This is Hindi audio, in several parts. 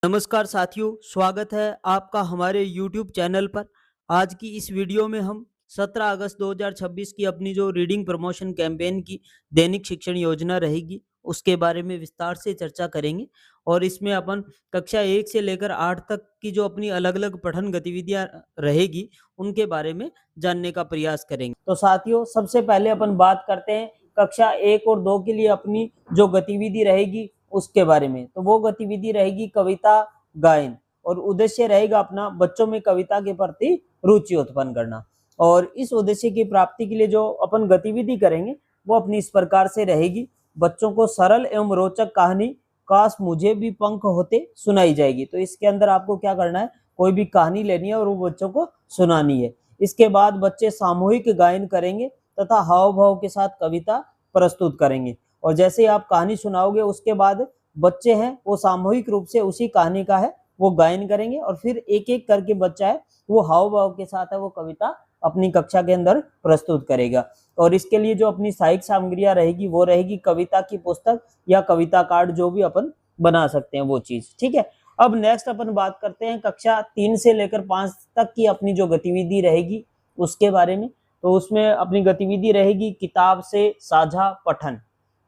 नमस्कार साथियों, स्वागत है आपका हमारे YouTube चैनल पर। आज की इस वीडियो में हम 17 अगस्त 2026 की अपनी जो रीडिंग प्रमोशन कैंपेन की दैनिक शिक्षण योजना रहेगी, उसके बारे में विस्तार से चर्चा करेंगे। और इसमें अपन कक्षा 1 से लेकर 8 तक की जो अपनी अलग-अलग पठन गतिविधियाँ रहेगी, उनके बारे में जानने का प्रयास करेंगे। तो साथियों, सबसे पहले अपन बात करते हैं कक्षा 1 और 2 के लिए अपनी जो गतिविधि रहेगी उसके बारे में। तो वो गतिविधि रहेगी कविता गायन, और उद्देश्य रहेगा अपना बच्चों में कविता के प्रति रुचि उत्पन्न करना। और इस उद्देश्य की प्राप्ति के लिए जो अपन गतिविधि करेंगे वो अपनी इस प्रकार से रहेगी। बच्चों को सरल एवं रोचक कहानी काश मुझे भी पंख होते सुनाई जाएगी। तो इसके अंदर आपको क्या करना है, कोई भी कहानी लेनी है और वो बच्चों को सुनानी है। इसके बाद बच्चे सामूहिक गायन करेंगे तथा हाव भाव के साथ कविता प्रस्तुत करेंगे। और जैसे आप कहानी सुनाओगे उसके बाद बच्चे हैं वो सामूहिक रूप से उसी कहानी का है वो गायन करेंगे, और फिर एक एक करके बच्चा है वो हाव भाव के साथ है वो कविता अपनी कक्षा के अंदर प्रस्तुत करेगा। और इसके लिए जो अपनी सहायक सामग्रियां रहेगी वो रहेगी कविता की पुस्तक या कविता कार्ड, जो भी अपन बना सकते हैं वो चीज। ठीक है, अब नेक्स्ट अपन बात करते हैं कक्षा 3 से लेकर 5 तक की अपनी जो गतिविधि रहेगी उसके बारे में। तो उसमें अपनी गतिविधि रहेगी किताब से साझा पठन,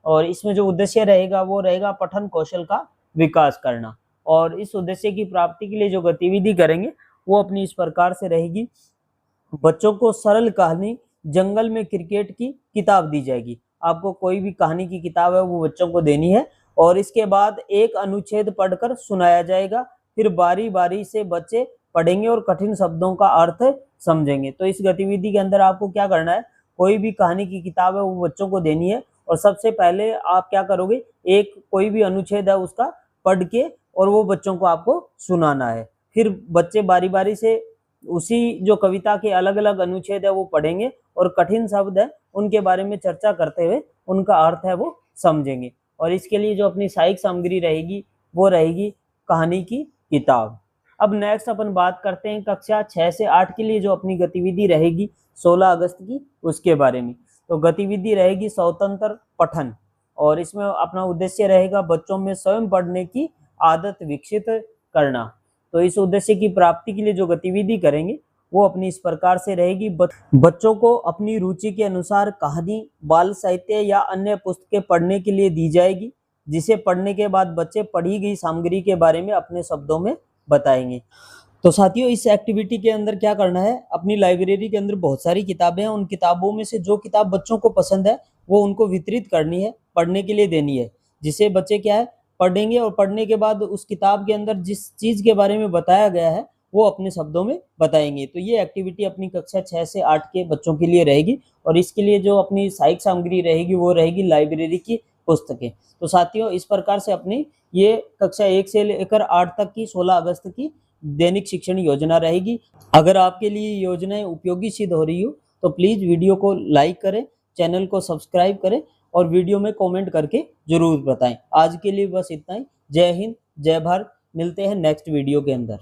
और इसमें जो उद्देश्य रहेगा वो रहेगा पठन कौशल का विकास करना। और इस उद्देश्य की प्राप्ति के लिए जो गतिविधि करेंगे वो अपनी इस प्रकार से रहेगी। बच्चों को सरल कहानी जंगल में क्रिकेट की किताब दी जाएगी। आपको कोई भी कहानी की किताब है वो बच्चों को देनी है, और इसके बाद एक अनुच्छेद पढ़कर सुनाया जाएगा। फिर बारी बारी से बच्चे पढ़ेंगे और कठिन शब्दों का अर्थ समझेंगे। तो इस गतिविधि के अंदर आपको क्या करना है, कोई भी कहानी की किताब है वो बच्चों को देनी है, और सबसे पहले आप क्या करोगे, एक कोई भी अनुच्छेद है उसका पढ़ के और वो बच्चों को आपको सुनाना है। फिर बच्चे बारी बारी से उसी जो कविता के अलग अलग अनुच्छेद है वो पढ़ेंगे, और कठिन शब्द है उनके बारे में चर्चा करते हुए उनका अर्थ है वो समझेंगे। और इसके लिए जो अपनी सहायक सामग्री रहेगी वो रहेगी कहानी की किताब। अब नेक्स्ट अपन बात करते हैं कक्षा 6 से 8 के लिए जो अपनी गतिविधि रहेगी 16 अगस्त की, उसके बारे में। तो गतिविधि रहेगी स्वतंत्र पठन, और इसमें अपना उद्देश्य रहेगा बच्चों में स्वयं पढ़ने की आदत विकसित करना। तो इस उद्देश्य की प्राप्ति के लिए जो गतिविधि करेंगे वो अपनी इस प्रकार से रहेगी। बच्चों को अपनी रुचि के अनुसार कहानी, बाल साहित्य या अन्य पुस्तकें पढ़ने के लिए दी जाएगी, जिसे पढ़ने के बाद बच्चे पढ़ी गई सामग्री के बारे में अपने शब्दों में बताएंगे। तो साथियों, इस एक्टिविटी के अंदर क्या करना है, अपनी लाइब्रेरी के अंदर बहुत सारी किताबें हैं, उन किताबों में से जो किताब बच्चों को पसंद है वो उनको वितरित करनी है, पढ़ने के लिए देनी है, जिसे बच्चे क्या है पढ़ेंगे, और पढ़ने के बाद उस किताब के अंदर जिस चीज़ के बारे में बताया गया है वो अपने शब्दों में बताएंगे। तो ये एक्टिविटी अपनी कक्षा 6 से 8 के बच्चों के लिए रहेगी, और इसके लिए जो अपनी सहायक सामग्री रहेगी वो रहेगी लाइब्रेरी की पुस्तकें। तो साथियों, इस प्रकार से अपनी ये कक्षा 1 से लेकर 8 तक की 16 अगस्त की दैनिक शिक्षण योजना रहेगी। अगर आपके लिए योजनाएं उपयोगी सिद्ध हो रही हो तो प्लीज़ वीडियो को लाइक करें, चैनल को सब्सक्राइब करें, और वीडियो में कमेंट करके जरूर बताएं। आज के लिए बस इतना ही। जय हिंद, जय भारत। मिलते हैं नेक्स्ट वीडियो के अंदर।